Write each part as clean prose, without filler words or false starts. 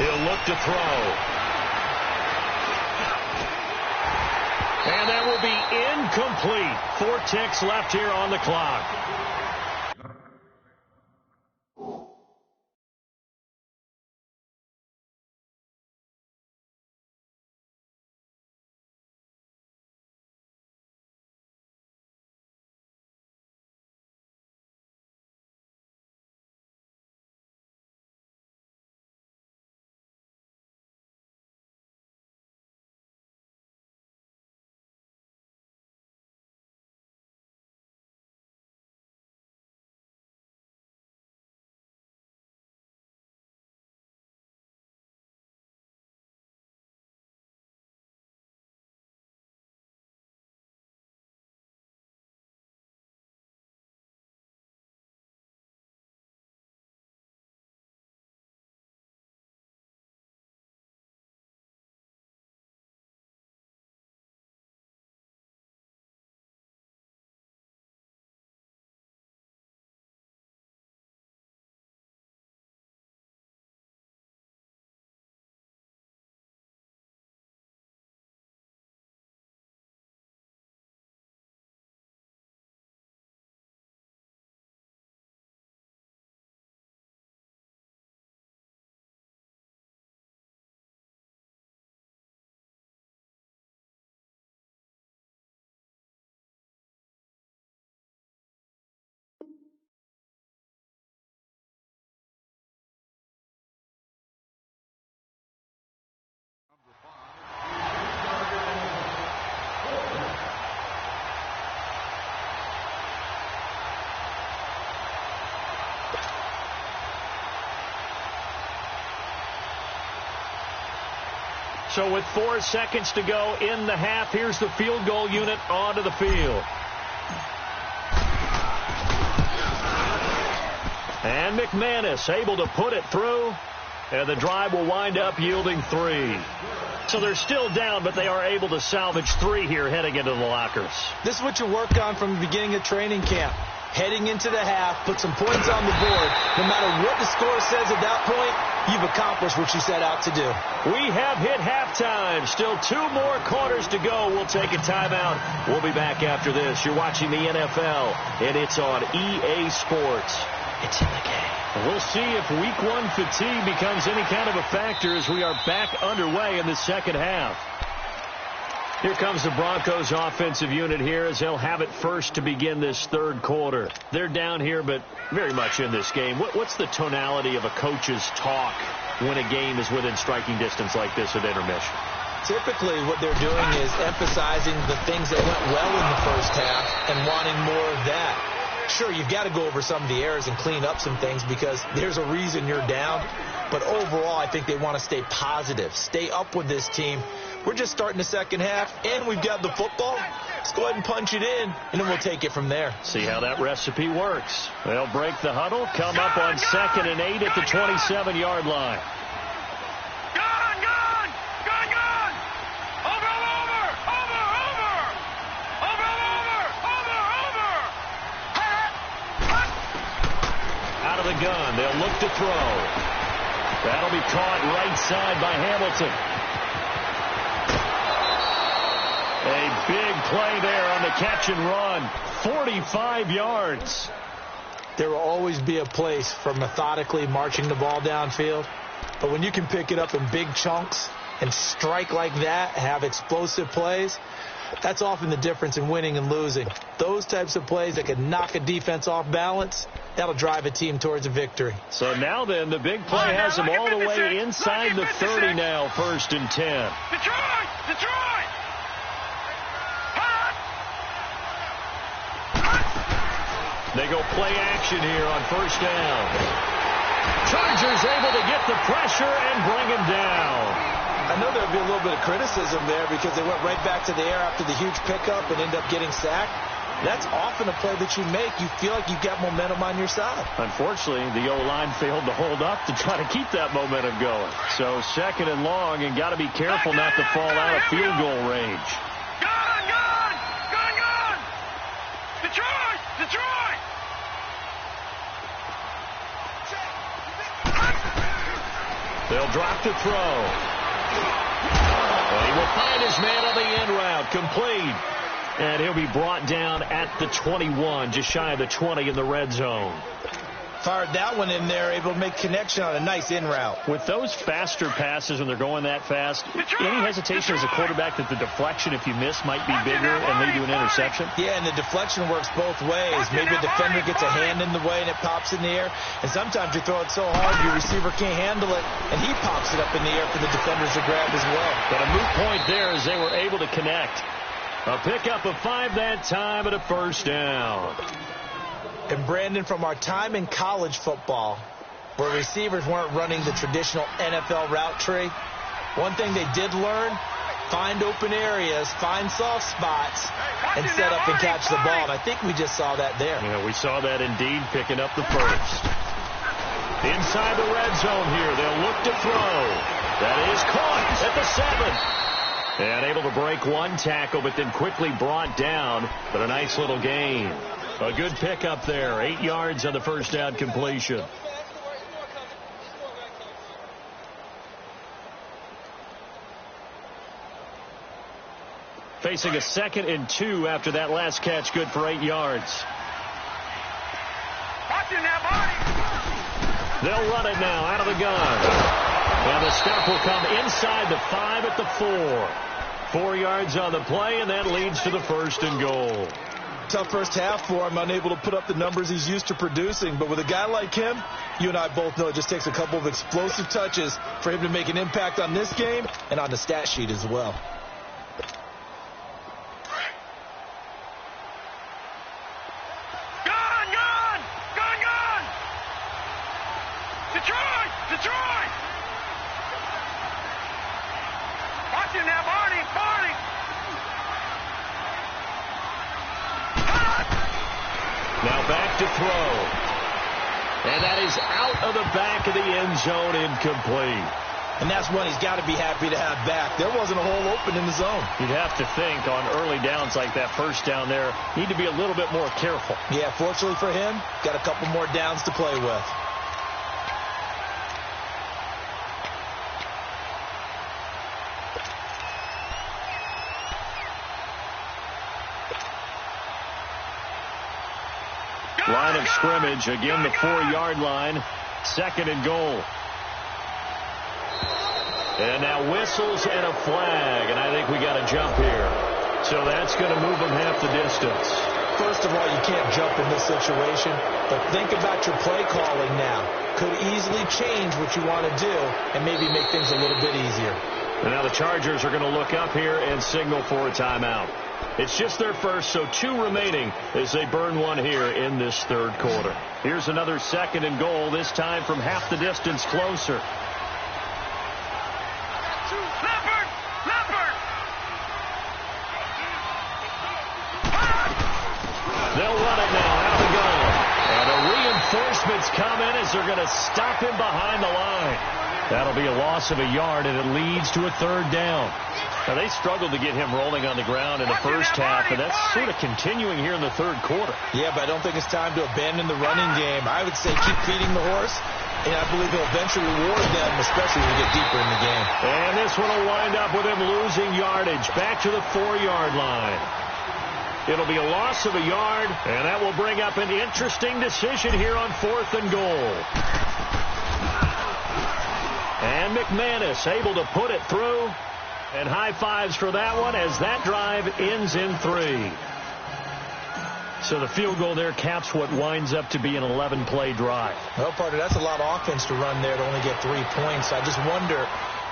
He'll look to throw. And that will be incomplete. 4 ticks left here on the clock. So with 4 seconds to go in the half, here's the field goal unit onto the field. And McManus able to put it through, and the drive will wind up yielding 3. So they're still down, but they are able to salvage 3 here heading into the lockers. This is what you work on from the beginning of training camp. Heading into the half, put some points on the board. No matter what the score says at that point, you've accomplished what you set out to do. We have hit halftime. Still 2 more quarters to go. We'll take a timeout. We'll be back after this. You're watching the NFL, and it's on EA Sports. It's in the game. We'll see if Week 1 fatigue becomes any kind of a factor as we are back underway in the second half. Here comes the Broncos offensive unit here as they'll have it first to begin this third quarter. They're down here, but very much in this game. What's the tonality of a coach's talk when a game is within striking distance like this at intermission? Typically, what they're doing is emphasizing the things that went well in the first half and wanting more of that. Sure, you've got to go over some of the errors and clean up some things because there's a reason you're down. But overall, I think they want to stay positive, stay up with this team. We're just starting the second half, and we've got the football. Let's go ahead and punch it in, and then we'll take it from there. See how that recipe works. They'll break the huddle, come up on 2nd and 8 at the 27-yard line. Out of the gun, they'll look to throw. That'll be caught right side by Hamilton. A big play there on the catch and run. 45 yards. There will always be a place for methodically marching the ball downfield. But when you can pick it up in big chunks and strike like that, have explosive plays, that's often the difference in winning and losing. Those types of plays that can knock a defense off balance, that'll drive a team towards a victory. So now then, the big play has them all the way inside the 30 now, 1st and 10. Detroit! They go play action here on 1st down. Chargers able to get the pressure and bring him down. I know there'll be a little bit of criticism there because they went right back to the air after the huge pickup and end up getting sacked. That's often a play that you make. You feel like you've got momentum on your side. Unfortunately, the O-line failed to hold up to try to keep that momentum going. So 2nd and long, and got to be careful not to fall out of field goal range. Gun! Detroit! They'll They'll drop to throw. And he will find his man on the end route. Complete. And he'll be brought down at the 21, just shy of the 20 in the red zone. Fired that one in there, able to make connection on a nice in route. With those faster passes when they're going that fast, any hesitation as a quarterback that the deflection, if you miss, might be bigger and lead to an interception? Yeah, and the deflection works both ways. Maybe a defender gets a hand in the way and it pops in the air. And sometimes you throw it so hard your receiver can't handle it, and he pops it up in the air for the defenders to grab as well. But a moot point there as they were able to connect. A pickup of 5 that time and a first down. And Brandon, from our time in college football, where receivers weren't running the traditional NFL route tree, one thing they did learn, find open areas, find soft spots, and set up and catch the ball. And I think we just saw that there. Yeah, we saw that indeed, picking up the first. Inside the red zone here, they'll look to throw. That is caught at the 7. And able to break one tackle, but then quickly brought down. But a nice little gain. A good pickup there. 8 yards on the first down completion. Facing a 2nd and 2 after that last catch. Good for 8 yards. They'll run it now out of the gun. And the stop will come inside the 5 at the 4. 4 yards on the play, and that leads to the 1st and goal. Tough first half for him, unable to put up the numbers he's used to producing. But with a guy like him, you and I both know it just takes a couple of explosive touches for him to make an impact on this game and on the stat sheet as well. Gone! Detroit! Watch him now, Barney! Now back to throw. And that is out of the back of the end zone, incomplete. And that's one he's got to be happy to have back. There wasn't a hole open in the zone. You'd have to think on early downs like that first down there, need to be a little bit more careful. Yeah, fortunately for him, got a couple more downs to play with. Line of scrimmage, again the 4-yard line, 2nd and goal. And now whistles and a flag, and I think we got a jump here. So that's going to move them half the distance. First of all, you can't jump in this situation, but think about your play calling now. Could easily change what you want to do and maybe make things a little bit easier. And now the Chargers are going to look up here and signal for a timeout. It's just their first, so 2 remaining as they burn one here in this 3rd quarter. Here's another 2nd and goal, this time from half the distance closer. They'll run it now, out the gun. And the reinforcements come in as they're going to stop him behind the line. That'll be a loss of a yard, and it leads to a 3rd down. Now, they struggled to get him rolling on the ground in the first half, and that's sort of continuing here in the 3rd quarter. Yeah, but I don't think it's time to abandon the running game. I would say keep feeding the horse, and I believe he'll eventually reward them, especially when we get deeper in the game. And this one will wind up with him losing yardage back to the 4-yard line. It'll be a loss of a yard, and that will bring up an interesting decision here on 4th and goal. And McManus able to put it through. And high fives for that one as that drive ends in 3. So the field goal there caps what winds up to be an 11-play drive. Well, partner, that's a lot of offense to run there to only get 3 points. I just wonder,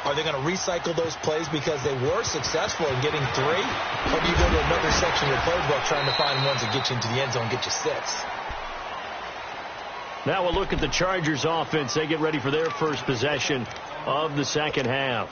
are they going to recycle those plays because they were successful in getting 3? Or do you go to another section of the playbook trying to find ones that get you into the end zone and get you 6? Now we'll look at the Chargers offense. They get ready for their first possession of the 2nd half.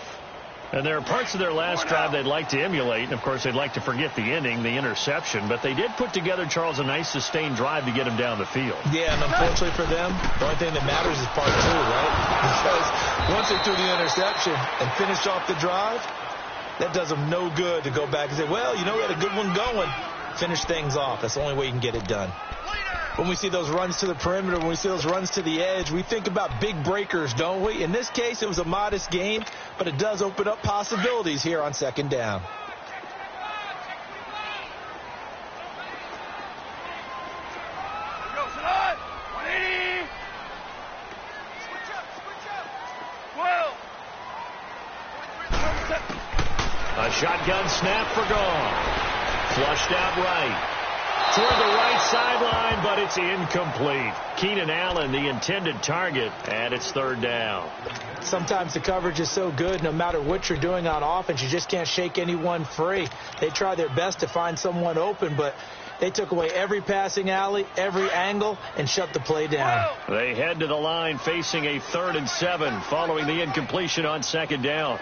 And there are parts of their last drive they'd like to emulate. And, of course, they'd like to forget the ending, the interception. But they did put together, Charles, a nice sustained drive to get him down the field. Yeah, and unfortunately for them, the only thing that matters is part 2, right? Because once they threw the interception and finished off the drive, that does them no good to go back and say, well, you know, we had a good one going. Finish things off. That's the only way you can get it done. When we see those runs to the perimeter, when we see those runs to the edge, we think about big breakers, don't we? In this case, it was a modest gain, but it does open up possibilities here on second down. A shotgun snap for Goff. Flushed out right. Toward the right sideline, but it's incomplete. Keenan Allen, the intended target, and it's third down. Sometimes the coverage is so good, no matter what you're doing on offense, you just can't shake anyone free. They try their best to find someone open, but they took away every passing alley, every angle, and shut the play down. They head to the line facing a 3rd and 7 following the incompletion on second down.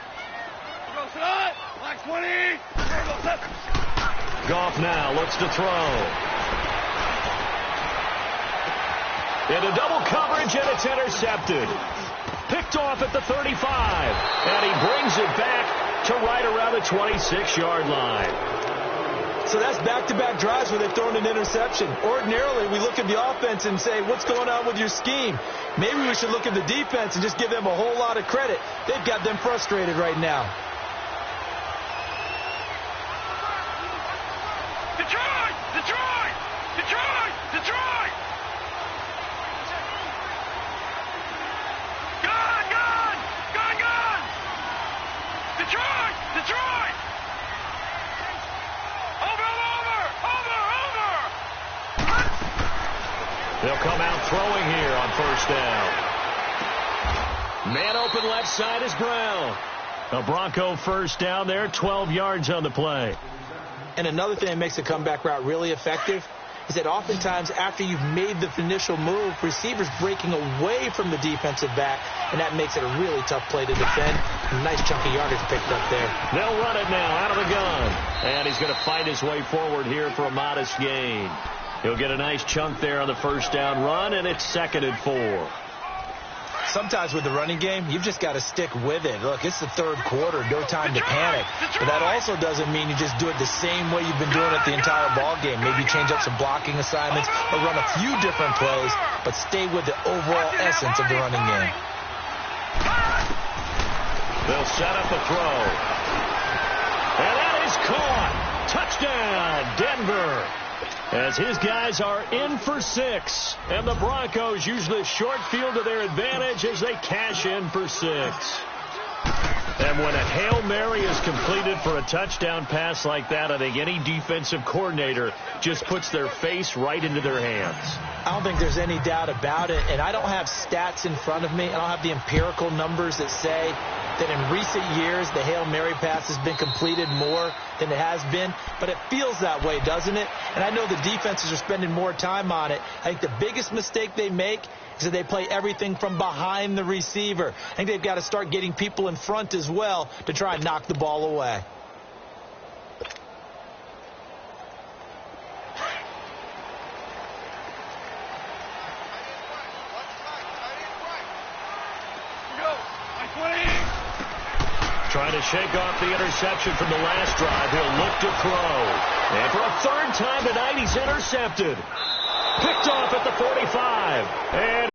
Goff now looks to throw. Into double coverage, and it's intercepted. Picked off at the 35, and he brings it back to right around the 26-yard line. So that's back-to-back drives where they've thrown an interception. Ordinarily, we look at the offense and say, what's going on with your scheme? Maybe we should look at the defense and just give them a whole lot of credit. They've got them frustrated right now. Detroit! Detroit! Detroit! Detroit! Gone! Gone! Gone! Gone! Detroit! Detroit! Over! Over! Over! Over! They'll come out throwing here on first down. Man open left side is Brown. A Bronco first down there, 12 yards on the play. And another thing that makes the comeback route really effective is that oftentimes after you've made the initial move, receivers breaking away from the defensive back, and that makes it a really tough play to defend. A nice chunk of yardage picked up there. They'll run it now out of the gun. And he's going to fight his way forward here for a modest gain. He'll get a nice chunk there on the first down run, and it's 2nd and 4. Sometimes with the running game, you've just got to stick with it. Look, it's the third quarter, no time to panic. But that also doesn't mean you just do it the same way you've been doing it the entire ball game. Maybe change up some blocking assignments or run a few different plays, but stay with the overall essence of the running game. They'll set up a throw. And that is caught. Touchdown, Denver. As his guys are in for 6. And the Broncos use the short field to their advantage as they cash in for 6. And when a Hail Mary is completed for a touchdown pass like that, I think any defensive coordinator just puts their face right into their hands. I don't think there's any doubt about it. And I don't have stats in front of me. I don't have the empirical numbers that say that in recent years the Hail Mary pass has been completed more than it has been. But it feels that way, doesn't it? And I know the defenses are spending more time on it. I think the biggest mistake they make is that they play everything from behind the receiver. I think they've got to start getting people in front as well to try and knock the ball away. Trying to shake off the interception from the last drive. He'll look to throw. And for a 3rd time tonight, he's intercepted. Picked off at the 45. And